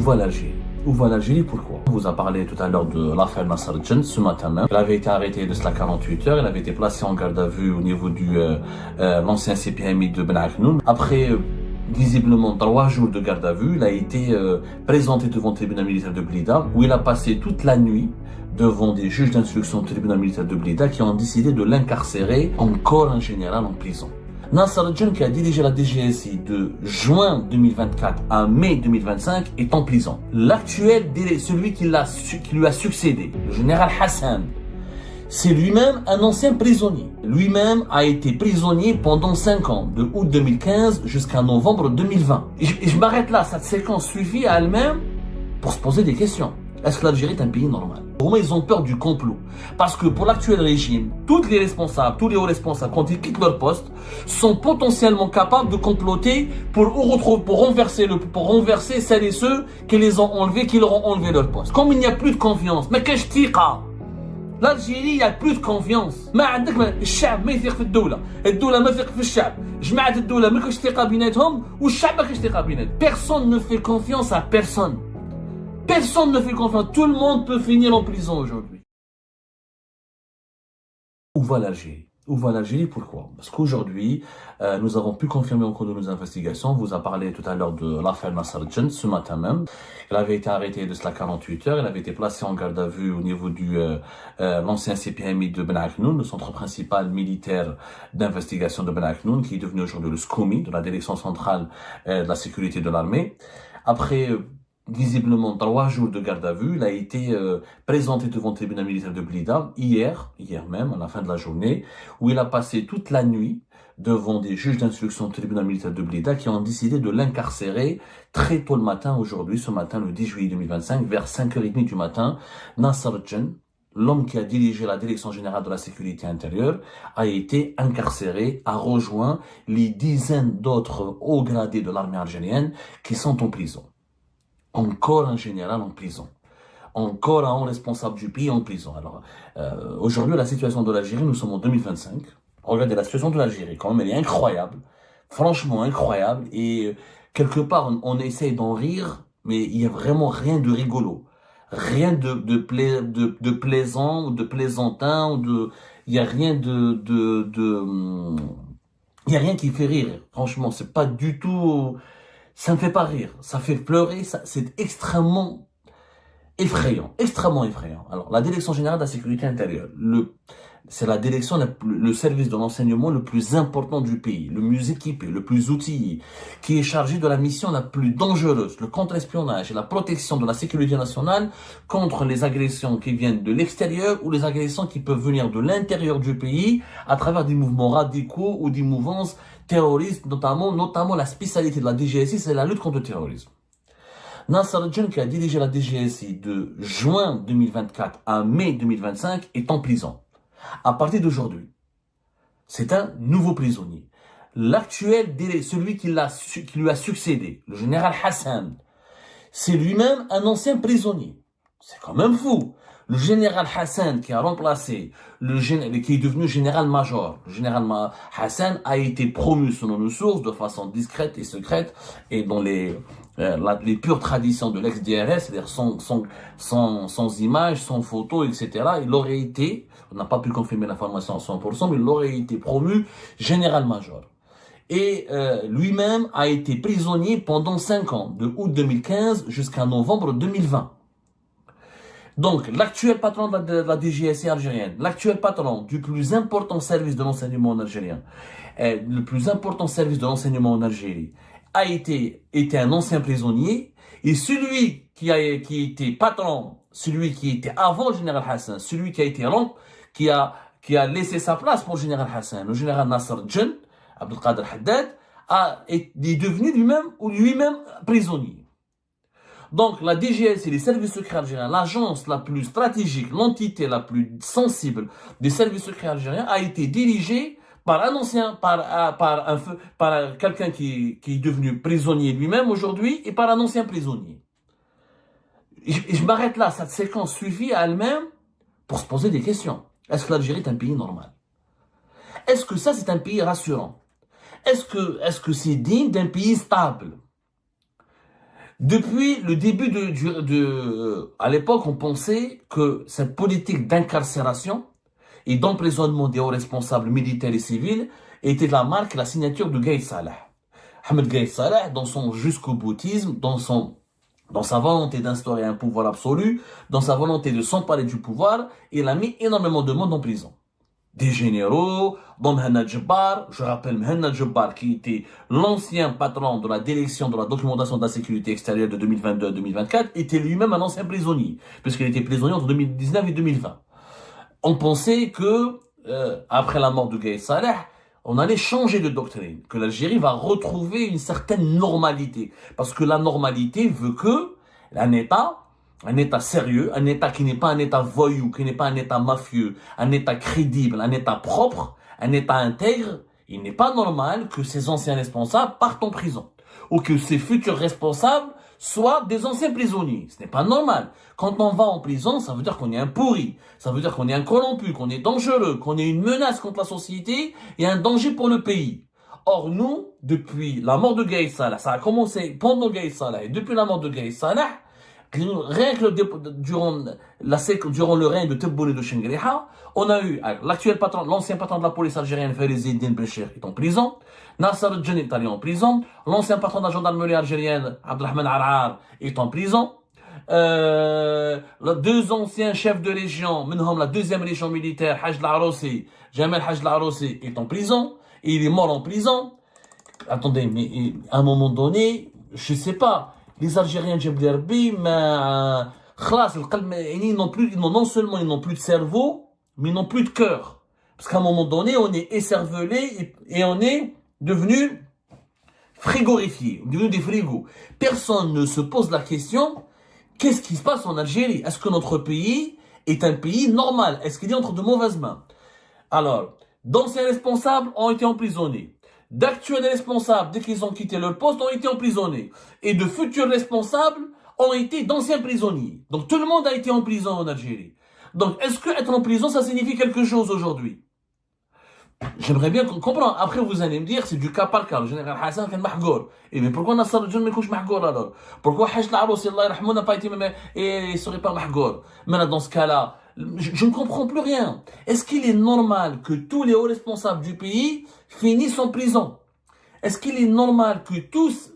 va l'Algérie? Où va l'Algérie? Pourquoi? On vous a parlé tout à l'heure de l'affaire Nasser Djen ce matin même. Elle avait été arrêtée de cela 48 heures. Elle avait été placée en garde à vue au niveau du l'ancien CPMI de Ben Aknoun. Après visiblement 3 jours de garde à vue, il a été présenté devant le tribunal militaire de Blida, où il a passé toute la nuit devant des juges d'instruction du tribunal militaire de Blida qui ont décidé de l'incarcérer encore en général en prison. Nasser Djen, qui a dirigé la DGSI de juin 2024 à mai 2025, est en prison. L'actuel, celui qui lui a succédé, le général Hassan, c'est lui-même un ancien prisonnier. Lui-même a été prisonnier pendant 5 ans, de août 2015 jusqu'à novembre 2020. Et je m'arrête là, cette séquence suffit à elle-même pour se poser des questions. Est-ce que l'Algérie est un pays normal? Pour moi, ils ont peur du complot. Parce que pour l'actuel régime, tous les hauts responsables, quand ils quittent leur poste, sont potentiellement capables de comploter pour renverser celles et ceux qui les ont enlevés, qui leur ont enlevé leur poste. Comme il n'y a plus de confiance, mais qu'est-ce que l'Algérie, il n'y a plus de confiance. ما عندك الشعب ما يثق في الدولة، الدولة ما تثق في الشعب، جماعة الدولة ما كاينش ثقة بيناتهم والشعب ما كاينش ثقة بيناتهم. Personne ne fait confiance à personne. Personne ne fait confiance. Tout le monde peut finir en prison aujourd'hui. Où va l'Algérie? Où va l'Algérie? Pourquoi? Parce qu'aujourd'hui, nous avons pu confirmer au cours de nos investigations, on vous a parlé tout à l'heure de l'affaire Nasser Djen ce matin même. Elle avait été arrêtée de cela 48 heures. Elle avait été placée en garde à vue au niveau du l'ancien CPMI de Ben Aknoun, le centre principal militaire d'investigation de Ben Aknoun, qui est devenu aujourd'hui le SCOMI, de la direction centrale de la sécurité de l'armée. Après visiblement 3 jours de garde à vue, il a été présenté devant le tribunal militaire de Blida hier même, à la fin de la journée, où il a passé toute la nuit devant des juges d'instruction du tribunal militaire de Blida qui ont décidé de l'incarcérer très tôt le matin aujourd'hui, ce matin, le 10 juillet 2025, vers 5h30 du matin. Nasser Djen, l'homme qui a dirigé la direction générale de la sécurité intérieure, a été incarcéré, a rejoint les dizaines d'autres hauts gradés de l'armée algérienne qui sont en prison. Encore un général en prison. Encore un haut responsable du pays en prison. Alors, aujourd'hui, la situation de l'Algérie, nous sommes en 2025. Regardez, la situation de l'Algérie, quand même, elle est incroyable. Franchement incroyable. Et quelque part, on essaye d'en rire, mais il n'y a vraiment rien de rigolo. Rien de plaisant, ou de plaisantin, il n'y a rien il n'y a rien qui fait rire. Franchement, c'est pas du tout, ça ne fait pas rire. Ça fait pleurer, c'est extrêmement effrayant. Extrêmement effrayant. Alors, la Direction générale de la sécurité intérieure, c'est la direction, le service de l'enseignement le plus important du pays, le mieux équipé, le plus outillé, qui est chargé de la mission la plus dangereuse, le contre-espionnage et la protection de la sécurité nationale contre les agressions qui viennent de l'extérieur ou les agressions qui peuvent venir de l'intérieur du pays à travers des mouvements radicaux ou des mouvances terroristes, notamment la spécialité de la DGSI, c'est la lutte contre le terrorisme. Nasser Djen, qui a dirigé la DGSI de juin 2024 à mai 2025, est en prison. À partir d'aujourd'hui, c'est un nouveau prisonnier. L'actuel, celui qui lui a succédé, le général Hassan, c'est lui-même un ancien prisonnier. C'est quand même fou. Le général Hassan qui a remplacé qui est devenu général-major. Le général Hassan a été promu selon nos sources de façon discrète et secrète et dans les pures traditions de l'ex-DRS, c'est-à-dire sans images, sans photos, etc. Il aurait été, on n'a pas pu confirmer l'information à 100%, mais il aurait été promu général-major. Et lui-même a été prisonnier pendant 5 ans, de août 2015 jusqu'à novembre 2020. Donc, l'actuel patron de la DGSI algérienne, l'actuel patron du plus important service de l'enseignement en algérien, le plus important service de l'enseignement en Algérie, était un ancien prisonnier, et celui qui était patron, celui qui était avant le général Hassan, celui qui a laissé sa place pour le général Hassan, le général Nasser Djen, Abdelkader Haddad, est devenu lui-même prisonnier. Donc, la DGS et les services secrets algériens, l'agence la plus stratégique, l'entité la plus sensible des services secrets algériens, a été dirigée par quelqu'un qui est devenu prisonnier lui-même aujourd'hui et par un ancien prisonnier. Et je m'arrête là, cette séquence suffit à elle-même pour se poser des questions. Est-ce que l'Algérie est un pays normal? Est-ce que ça, c'est un pays rassurant? Est-ce que c'est digne d'un pays stable? Depuis le début à l'époque, on pensait que cette politique d'incarcération et d'emprisonnement des hauts responsables militaires et civils était la marque, la signature de Gaïd Salah. Ahmed Gaïd Salah, dans son jusqu'au boutisme, dans sa volonté d'instaurer un pouvoir absolu, dans sa volonté de s'emparer du pouvoir, il a mis énormément de monde en prison. Des généraux, dont Mohamed Jabbar, je rappelle Mohamed Jabbar qui était l'ancien patron de la direction de la documentation de la sécurité extérieure de 2022 à 2024, était lui-même un ancien prisonnier, puisqu'il était prisonnier entre 2019 et 2020. On pensait que, après la mort de Gaïd Salah, on allait changer de doctrine, que l'Algérie va retrouver une certaine normalité. Parce que la normalité veut que un État sérieux, un État qui n'est pas un État voyou, qui n'est pas un État mafieux, un État crédible, un État propre, un État intègre, il n'est pas normal que ces anciens responsables partent en prison. Ou que ces futurs responsables soient des anciens prisonniers. Ce n'est pas normal. Quand on va en prison, ça veut dire qu'on est un pourri, ça veut dire qu'on est un corrompu, qu'on est dangereux, qu'on est une menace contre la société et un danger pour le pays. Or, nous, depuis la mort de Gaïd Salah, ça a commencé pendant Gaïd Salah et depuis la mort de Gaïd Salah, rien que durant le règne de Tebboune et de Chengriha, on a eu l'actuel patron, l'ancien patron de la police algérienne, Farizi Eddine Béchir, est en prison. Nasser El-Djani est allé en prison. L'ancien patron de la gendarmerie algérienne, Abdelrahman Arar, est en prison. Les deux anciens chefs de région, menhom la deuxième région militaire, Haj Laroussi, Jamel Haj Laroussi, est en prison. Et il est mort en prison. Attendez, mais à un moment donné, je sais pas, les Algériens Djebderbi, mais non seulement ils n'ont plus de cerveau, mais ils n'ont plus de cœur. Parce qu'à un moment donné, on est écervelé et on est devenu frigorifié, devenu des frigos. Personne ne se pose la question, qu'est-ce qui se passe en Algérie? Est-ce que notre pays est un pays normal? Est-ce qu'il est entre de mauvaises mains? Alors, d'anciens responsables ont été emprisonnés. D'actuels responsables, dès qu'ils ont quitté leur poste, ont été emprisonnés. Et de futurs responsables ont été d'anciens prisonniers. Donc tout le monde a été en prison en Algérie. Donc est-ce que être en prison, ça signifie quelque chose aujourd'hui? J'aimerais bien comprendre. Après, vous allez me dire, c'est du cas par cas. Le général Hassan est mahgour. Et mais pourquoi Nasser El-Djani ne couche mahgour alors? Pourquoi Haj Laroussi, Allah yarhamou, n'a pas été même, et il serait pas mahgour? Maintenant, dans ce cas-là, je ne comprends plus rien. Est-ce qu'il est normal que tous les hauts responsables du pays finissent en prison? Est-ce qu'il est normal que tous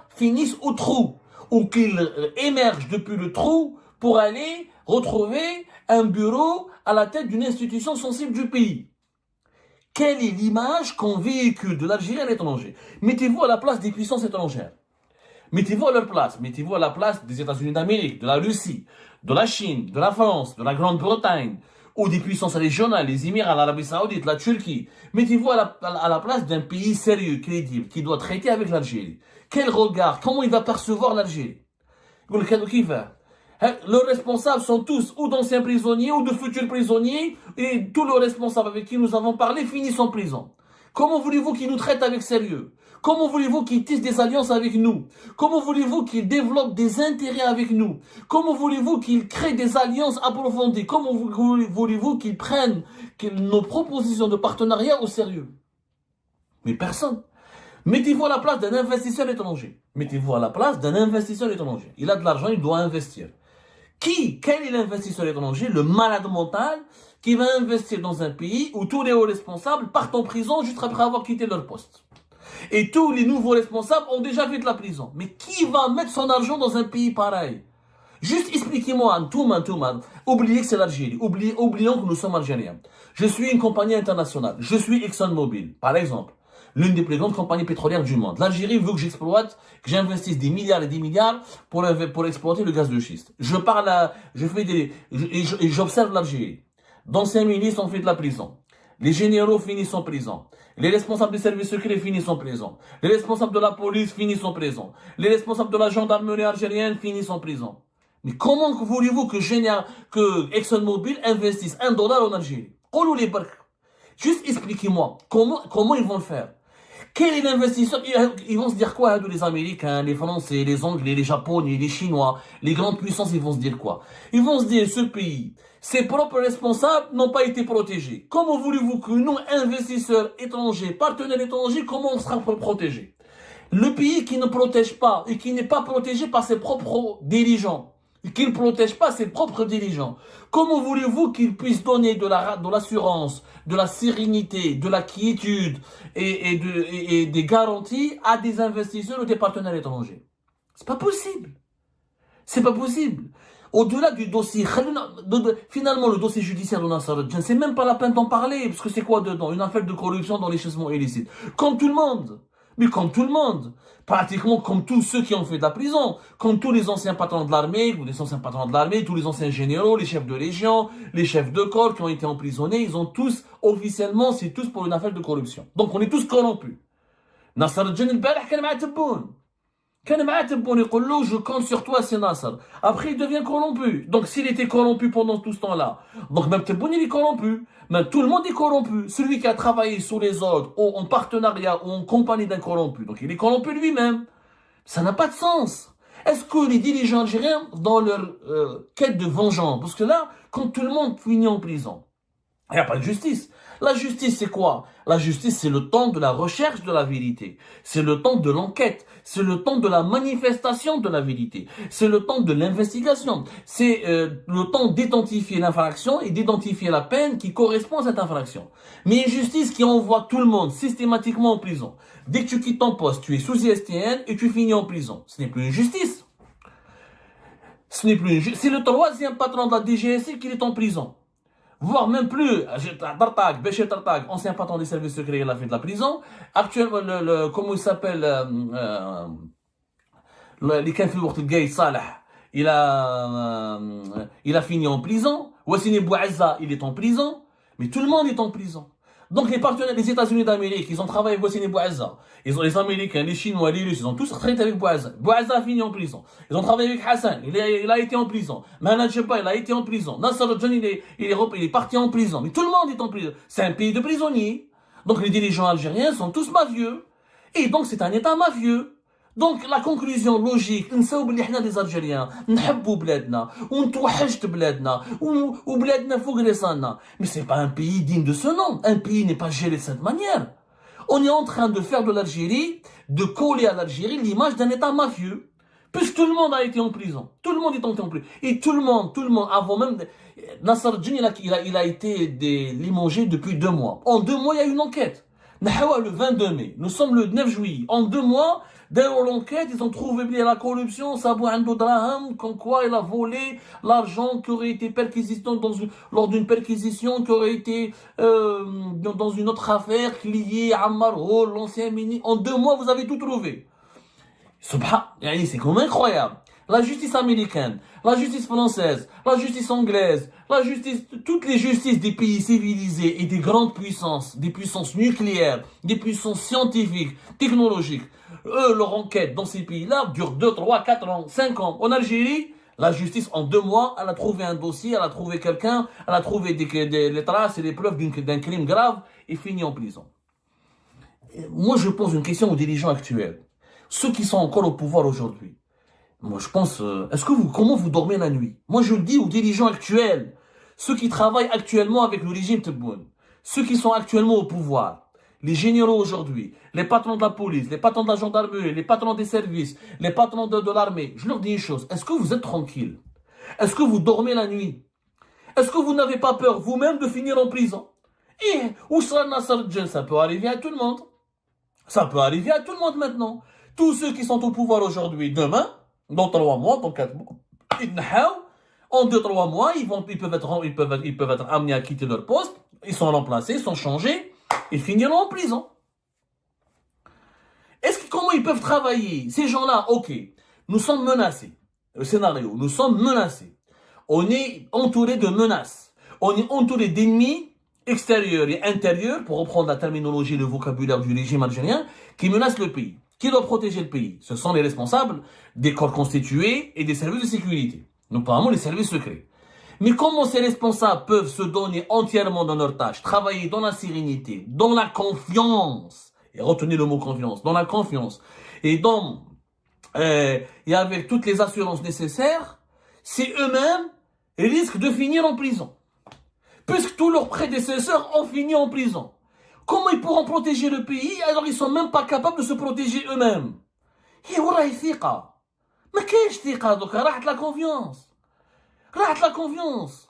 finissent au trou? Ou qu'ils émergent depuis le trou pour aller retrouver un bureau à la tête d'une institution sensible du pays? Quelle est l'image qu'on véhicule de l'Algérie à l'étranger? Mettez-vous à la place des puissances étrangères. Mettez-vous à leur place. Mettez-vous à la place des États-Unis d'Amérique, de la Russie, de la Chine, de la France, de la Grande-Bretagne, ou des puissances régionales, les Émirats, l'Arabie Saoudite, la Turquie. Mettez-vous à la place d'un pays sérieux, crédible, qui doit traiter avec l'Algérie. Quel regard, comment il va percevoir l'Algérie? Leurs responsables sont tous ou d'anciens prisonniers ou de futurs prisonniers, et tous les responsables avec qui nous avons parlé finissent en prison. Comment voulez-vous qu'ils nous traitent avec sérieux? Comment voulez-vous qu'ils tissent des alliances avec nous? Comment voulez-vous qu'ils développent des intérêts avec nous? Comment voulez-vous qu'ils créent des alliances approfondies? Comment voulez-vous qu'ils prennent nos propositions de partenariat au sérieux? Mais personne. Mettez-vous à la place d'un investisseur étranger. Mettez-vous à la place d'un investisseur étranger. Il a de l'argent, il doit investir. Quel est l'investisseur étranger? Le malade mental qui va investir dans un pays où tous les hauts responsables partent en prison juste après avoir quitté leur poste. Et tous les nouveaux responsables ont déjà fait de la prison. Mais qui va mettre son argent dans un pays pareil? Juste expliquez-moi, tout le monde. Oubliez que c'est l'Algérie. Oublions que nous sommes Algériens. Je suis une compagnie internationale. Je suis ExxonMobil, par exemple. L'une des plus grandes compagnies pétrolières du monde. L'Algérie veut que j'investisse des milliards et des milliards pour exploiter le gaz de schiste. J'observe l'Algérie. D'anciens ministres ont fait de la prison. Les généraux finissent en prison. Les responsables des services secrets finissent en prison. Les responsables de la police finissent en prison. Les responsables de la gendarmerie algérienne finissent en prison. Mais comment voulez-vous que ExxonMobil investisse $1 en Algérie? Juste expliquez-moi, comment ils vont le faire? Quel est l'investisseur? Ils vont se dire quoi, les Américains, les Français, les Anglais, les Japonais, les Chinois, les grandes puissances, ils vont se dire quoi? Ils vont se dire, ce pays, ses propres responsables n'ont pas été protégés. Comment voulez-vous que nous, investisseurs étrangers, partenaires étrangers, comment on sera protégés? Le pays qui ne protège pas et qui n'est pas protégé par ses propres dirigeants, et qui ne protège pas ses propres dirigeants, comment voulez-vous qu'il puisse donner de l'assurance, de la sérénité, de la quiétude et des garanties à des investisseurs ou des partenaires étrangers? C'est pas possible. C'est pas possible. Au-delà du dossier, finalement le dossier judiciaire de Nasser al-Din, c'est même pas la peine d'en parler, parce que c'est quoi dedans? Une affaire de corruption d'enrichissement illicite. Comme tout le monde. Mais comme tout le monde. Pratiquement comme tous ceux qui ont fait de la prison. Comme tous les anciens patrons de l'armée, tous les anciens généraux, les chefs de légion, les chefs de corps qui ont été emprisonnés, ils ont tous, officiellement, c'est tous pour une affaire de corruption. Donc on est tous corrompus. Nasser al-Din البارح كان مع تبون. Je compte sur toi, c'est Nasser. Après, il devient corrompu. Donc, s'il était corrompu pendant tout ce temps-là, donc même Tebboune, il est corrompu. Même tout le monde est corrompu. Celui qui a travaillé sous les ordres, ou en partenariat, ou en compagnie d'un corrompu. Donc, il est corrompu lui-même. Ça n'a pas de sens. Est-ce que les dirigeants algériens, dans leur quête de vengeance, parce que là, quand tout le monde finit en prison, il n'y a pas de justice. La justice, c'est quoi? La justice, c'est le temps de la recherche de la vérité. C'est le temps de l'enquête. C'est le temps de la manifestation de la vérité. C'est le temps de l'investigation. C'est le temps d'identifier l'infraction et d'identifier la peine qui correspond à cette infraction. Mais une justice qui envoie tout le monde systématiquement en prison. Dès que tu quittes ton poste, tu es sous ISTN et tu finis en prison. Ce n'est plus une justice. Ce n'est plus une justice. C'est le troisième patron de la DGSI qui est en prison. Voire même plus, Tartag, Béchir Tartag, ancien patron des services secrets, il a fait de la prison. Actuellement, comment il s'appelle, les Kenfilourt Gay Salah, il a fini en prison. Wassini Bouazza, il est en prison. Mais tout le monde est en prison. Donc les partenaires des États-Unis d'Amérique, ils ont travaillé avec Wassini Bouazza. Ils ont les Américains, les Chinois, les Russes, ils ont tous travaillé avec Bouazza. Bouazza a fini en prison. Ils ont travaillé avec Hassan, il a été en prison. Mahan Jebba, il a été en prison. Nasser al-Din, il est parti en prison. Mais tout le monde est en prison. C'est un pays de prisonniers. Donc les dirigeants algériens sont tous mafieux. Et donc c'est un État mafieux. Donc la conclusion logique, نساو بلي حنا les Algériens نحبوا بلادنا ونتوحشت بلادنا وبلادنا فوق راسنا. Mais c'est pas un pays digne de ce nom. Un pays n'est pas géré de cette manière. On est en train de faire de l'Algérie, de coller à l'Algérie l'image d'un État mafieux. Puisque tout le monde a été en prison. Tout le monde est en prison. Et tout le monde, avant même... Nasser al-Din, il a été limogé depuis 2 mois. En 2 mois, il y a eu une enquête. Le 22 mai. Nous sommes le 9 juillet. En 2 mois... Derrière l'enquête, ils ont trouvé la corruption, Sabou Ando Draham, comme quoi il a volé l'argent qui aurait été perquisition lors d'une perquisition qui aurait été dans une autre affaire liée à Ammar Hol, l'ancien ministre. En 2 mois, vous avez tout trouvé. C'est quand même incroyable. La justice américaine, la justice française, la justice anglaise, toutes les justices des pays civilisés et des grandes puissances, des puissances nucléaires, des puissances scientifiques, technologiques, eux, leur enquête dans ces pays-là dure 2, 3, 4 ans, 5 ans. En Algérie, la justice, en 2 mois, elle a trouvé un dossier, elle a trouvé quelqu'un, elle a trouvé les traces et les preuves d'un crime grave et finit en prison. Moi, je pose une question aux dirigeants actuels. Ceux qui sont encore au pouvoir aujourd'hui. Moi, je pense, comment vous dormez la nuit? Moi, je le dis aux dirigeants actuels. Ceux qui travaillent actuellement avec le régime Tebboune. Ceux qui sont actuellement au pouvoir. Les généraux aujourd'hui, les patrons de la police, les patrons de la gendarmerie, les patrons des services, les patrons de l'armée. Je leur dis une chose. Est-ce que vous êtes tranquilles? Est-ce que vous dormez la nuit? Est-ce que vous n'avez pas peur vous-même de finir en prison? Et où sera Nasser al-Din? Ça peut arriver à tout le monde. Ça peut arriver à tout le monde maintenant. Tous ceux qui sont au pouvoir aujourd'hui, demain, dans 3 mois, dans 4 mois, en 2-3 mois, ils peuvent être amenés à quitter leur poste. Ils sont remplacés, ils sont changés. Ils finiront en prison. Comment ils peuvent travailler? Ces gens-là, ok, nous sommes menacés. Le scénario, nous sommes menacés. On est entouré de menaces. On est entouré d'ennemis extérieurs et intérieurs, pour reprendre la terminologie et le vocabulaire du régime algérien, qui menacent le pays. Qui doit protéger le pays? Ce sont les responsables des corps constitués et des services de sécurité, notamment les services secrets. Mais comment ces responsables peuvent se donner entièrement dans leur tâche, travailler dans la sérénité, dans la confiance, et retenez le mot confiance, dans la confiance, et avec toutes les assurances nécessaires, si eux-mêmes risquent de finir en prison. Puisque tous leurs prédécesseurs ont fini en prison. Comment ils pourront protéger le pays alors ils sont même pas capables de se protéger eux-mêmes? Et والله ثقة. ما كاينش ثقة دوكا راحت la confiance. راحت la confiance.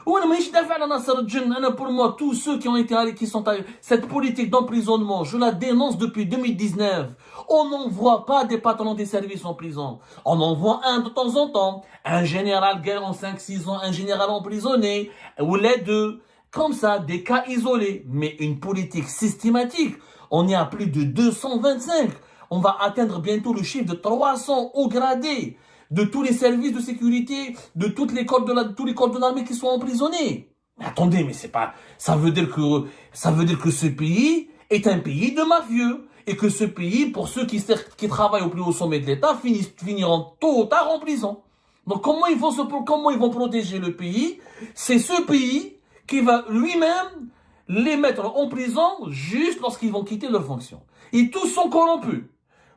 وانا مانيش دافع على ناصر الجن. انا pour moi tous ceux qui ont été qui sont cette politique d'emprisonnement, je la dénonce depuis 2019. On n'envoie pas des patrons des services en prison. On envoie un de temps en temps, un général guerre en 5-6 ans, un général emprisonné, ou les deux. Comme ça, des cas isolés, mais une politique systématique. On est à plus de 225. On va atteindre bientôt le chiffre de 300 hauts gradés de tous les services de sécurité, de toutes les corps tous les corps de l'armée qui sont emprisonnés. Mais attendez, mais c'est pas, ça veut dire que ce pays est un pays de mafieux. Et que ce pays, pour ceux qui travaillent au plus haut sommet de l'État, finiront tôt ou tard en prison. Donc comment ils vont protéger le pays? C'est ce pays qui va lui-même les mettre en prison juste lorsqu'ils vont quitter leurs fonctions. Et tous sont corrompus.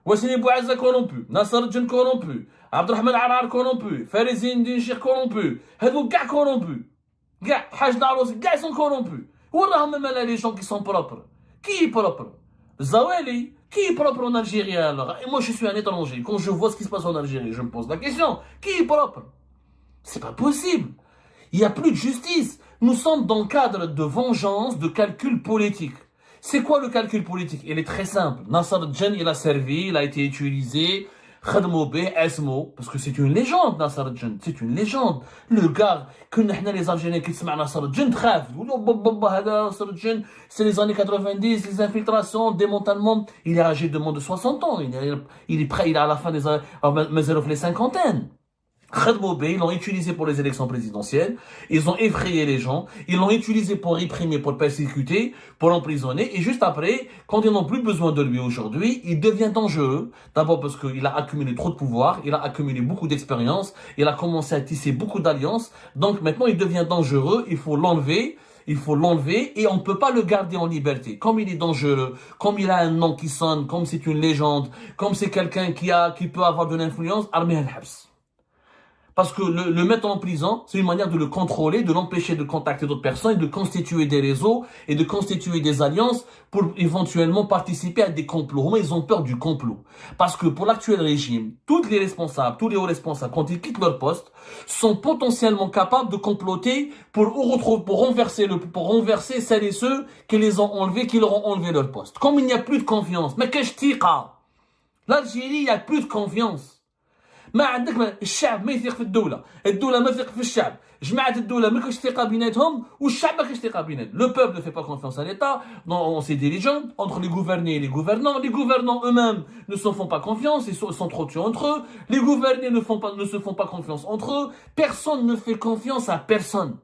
Wassini Bouazza corrompu, Nasser Djen corrompu, Abdelrahman Arar corrompu, Farizine Dinchir corrompu, Hadou Gah corrompu. Gah, Haj Daros, Gah ils sont corrompus. Où même là les gens qui sont propres? Qui est propre? Zawali, qui est propre en Algérie alors? Et moi je suis un étranger. Quand je vois ce qui se passe en Algérie, je me pose la question. Qui est propre? C'est pas possible. Il n'y a plus de justice. Nous sommes dans le cadre de vengeance, de calcul politique. C'est quoi le calcul politique? Il est très simple. Nasser Djen, il a servi, il a été utilisé. Khadmoube, Esmo, parce que c'est une légende, Nasser Djen. C'est une légende. Le gars, que nous, les Algériens qui se mettent Nasser Djen, trêve. Nasser Djen, c'est les années 90, les infiltrations, démantèlement. Il est âgé de moins de 60 ans. Il est prêt, il est à la fin des années, les cinquantaines. Khadmoube, ils l'ont utilisé pour les élections présidentielles, ils ont effrayé les gens, ils l'ont utilisé pour réprimer, pour persécuter, pour emprisonner, et juste après, quand ils n'ont plus besoin de lui aujourd'hui, il devient dangereux. D'abord parce qu'il a accumulé trop de pouvoir, il a accumulé beaucoup d'expérience, il a commencé à tisser beaucoup d'alliances, donc maintenant il devient dangereux, il faut l'enlever et on ne peut pas le garder en liberté. Comme il est dangereux, comme il a un nom qui sonne, comme c'est une légende, comme c'est quelqu'un qui peut avoir de l'influence, armée al-habs. Parce que le mettre en prison, c'est une manière de le contrôler, de l'empêcher de contacter d'autres personnes, et de constituer des réseaux et de constituer des alliances pour éventuellement participer à des complots. Mais ils ont peur du complot. Parce que pour l'actuel régime, tous les hauts responsables, quand ils quittent leur poste, sont potentiellement capables de comploter pour renverser celles et ceux qui les ont enlevés, qui leur ont enlevé leur poste. Comme il n'y a plus de confiance. Mais qu'est-ce que l'Algérie, il n'y a plus de confiance. ما عندك الشعب ما يثق في الدولة ما يثق في الشعب جماعة الدولة ما كاش ثقة بيناتهم والشعب ما كاش ثقة بيناتهم. Le peuple ne fait pas confiance à l'État, dans ses dirigeants, entre les gouvernés et les gouvernants eux-mêmes ne se font pas confiance, ils sont trop tués entre eux, les gouvernés ne se font pas confiance entre eux, personne ne fait confiance à personne.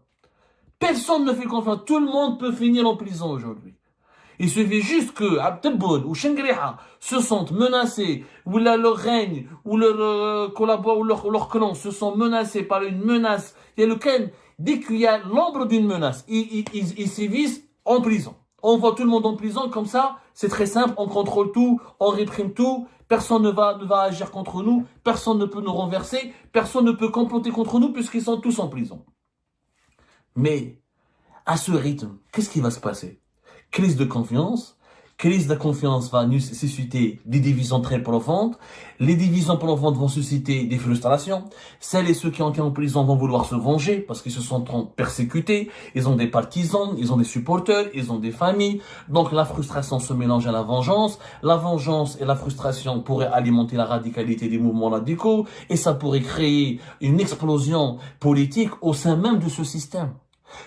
Personne ne fait confiance, tout le monde peut finir en prison aujourd'hui. Il suffit juste que Abdelboun ou Shengriha se sentent menacés, ou leur règne, ou leur collaborateur, ou leur clan se sont menacés par une menace. Il y a lequel, dès qu'il y a l'ombre d'une menace, ils sévissent en prison. On voit tout le monde en prison comme ça, c'est très simple, on contrôle tout, on réprime tout, personne ne va agir contre nous, personne ne peut nous renverser, personne ne peut comploter contre nous puisqu'ils sont tous en prison. Mais, à ce rythme, qu'est-ce qui va se passer? Crise de confiance. Crise de confiance va susciter des divisions très profondes. Les divisions profondes vont susciter des frustrations. Celles et ceux qui ont été en prison vont vouloir se venger parce qu'ils se sentent persécutés. Ils ont des partisans, ils ont des supporters, ils ont des familles. Donc la frustration se mélange à la vengeance. La vengeance et la frustration pourraient alimenter la radicalité des mouvements radicaux et ça pourrait créer une explosion politique au sein même de ce système.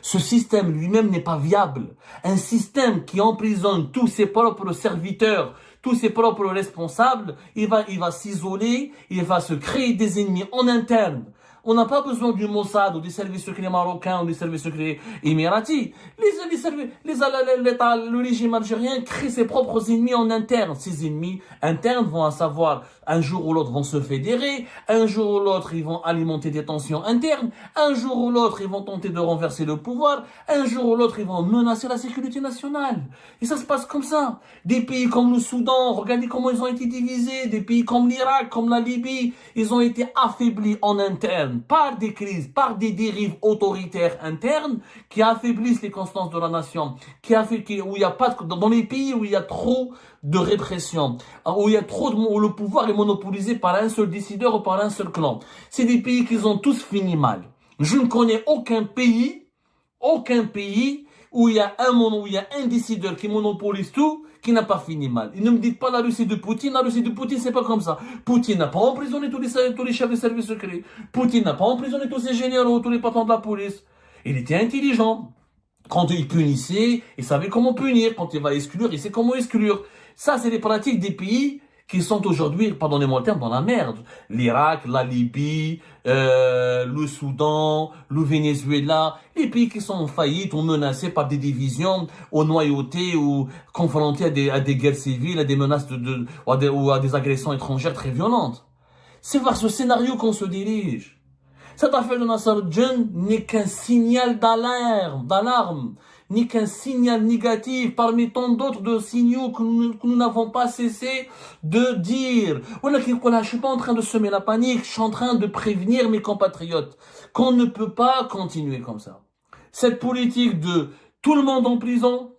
Ce système lui-même n'est pas viable. Un système qui emprisonne tous ses propres serviteurs, tous ses propres responsables, il va s'isoler, il va se créer des ennemis en interne. On n'a pas besoin du Mossad ou des services secrets marocains ou des services secrets émiratis. Le régime algérien crée ses propres ennemis en interne. Ces ennemis internes vont à savoir, un jour ou l'autre vont se fédérer, un jour ou l'autre ils vont alimenter des tensions internes, un jour ou l'autre ils vont tenter de renverser le pouvoir, un jour ou l'autre ils vont menacer la sécurité nationale. Et ça se passe comme ça. Des pays comme le Soudan, regardez comment ils ont été divisés, des pays comme l'Irak, comme la Libye, ils ont été affaiblis en interne. internes, par des crises, par des dérives autoritaires internes qui affaiblissent les constances de la nation, où il y a pas dans les pays où il y a trop de répression, où il y a trop où le pouvoir est monopolisé par un seul décideur ou par un seul clan. C'est des pays qui ont tous fini mal. Je ne connais aucun pays où il y a un décideur qui monopolise tout, qui n'a pas fini mal. Et ne me dites pas la Russie de Poutine. La Russie de Poutine, c'est pas comme ça. Poutine n'a pas emprisonné tous les chefs de services secrets. Poutine n'a pas emprisonné tous ses généraux, tous les patrons de la police. Il était intelligent. Quand il punissait, il savait comment punir. Quand il va exclure, il sait comment exclure. Ça, c'est les pratiques des pays qui sont aujourd'hui, pardonnez-moi le terme, dans la merde. L'Irak, la Libye, le Soudan, le Venezuela, les pays qui sont en faillite ou menacés par des divisions, ou noyautés, ou confrontés à des guerres civiles, à des menaces ou à des agressions étrangères très violentes. C'est vers ce scénario qu'on se dirige. Cette affaire de Nasser n'est qu'un signal d'alarme, n'est qu'un signal négatif parmi tant d'autres de signaux que nous n'avons pas cessé de dire. Voilà, je suis pas en train de semer la panique, je suis en train de prévenir mes compatriotes qu'on ne peut pas continuer comme ça. Cette politique de tout le monde en prison,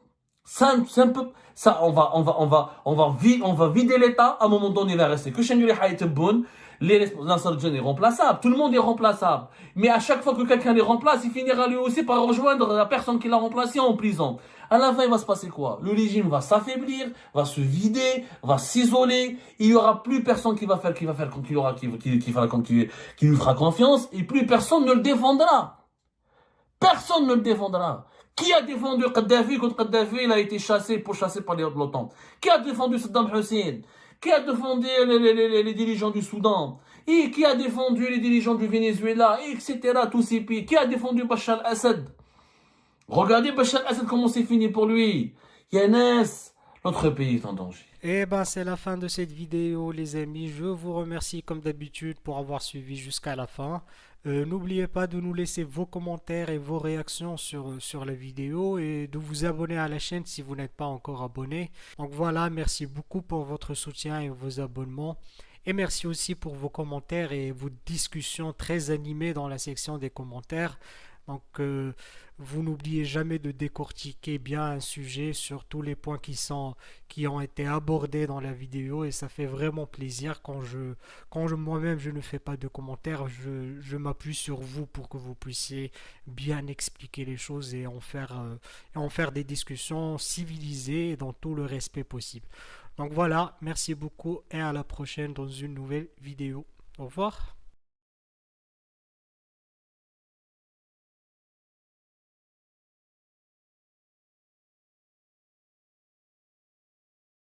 on va vider l'État. À un moment donné, il va rester que Chengueli Haïteboun. Nasser est remplaçable. Tout le monde est remplaçable. Mais à chaque fois que quelqu'un les remplace, il finira lui aussi par rejoindre la personne qui l'a remplacé en prison. À la fin, il va se passer quoi? Le régime va s'affaiblir, va se vider, va s'isoler. Il y aura plus personne qui lui fera confiance, et plus personne ne le défendra. Personne ne le défendra. Qui a défendu Kadhafi quand Kadhafi il a été chassé par l'OTAN? Qui a défendu Saddam Hussein? Qui a défendu les dirigeants du Soudan? Et qui a défendu les dirigeants du Venezuela? Etc. Tous ces pays. Qui a défendu Bachar al-Assad? Regardez Bachar al-Assad comment c'est fini pour lui. Yanis, notre pays est en danger. Et ben c'est la fin de cette vidéo les amis. Je vous remercie comme d'habitude pour avoir suivi jusqu'à la fin. N'oubliez pas de nous laisser vos commentaires et vos réactions sur la vidéo et de vous abonner à la chaîne si vous n'êtes pas encore abonné. Donc voilà, merci beaucoup pour votre soutien et vos abonnements. Et merci aussi pour vos commentaires et vos discussions très animées dans la section des commentaires. Donc, vous n'oubliez jamais de décortiquer bien un sujet sur tous les points qui ont été abordés dans la vidéo et ça fait vraiment plaisir quand moi-même je ne fais pas de commentaires, je m'appuie sur vous pour que vous puissiez bien expliquer les choses et en faire des discussions civilisées et dans tout le respect possible. Donc voilà, merci beaucoup et à la prochaine dans une nouvelle vidéo. Au revoir.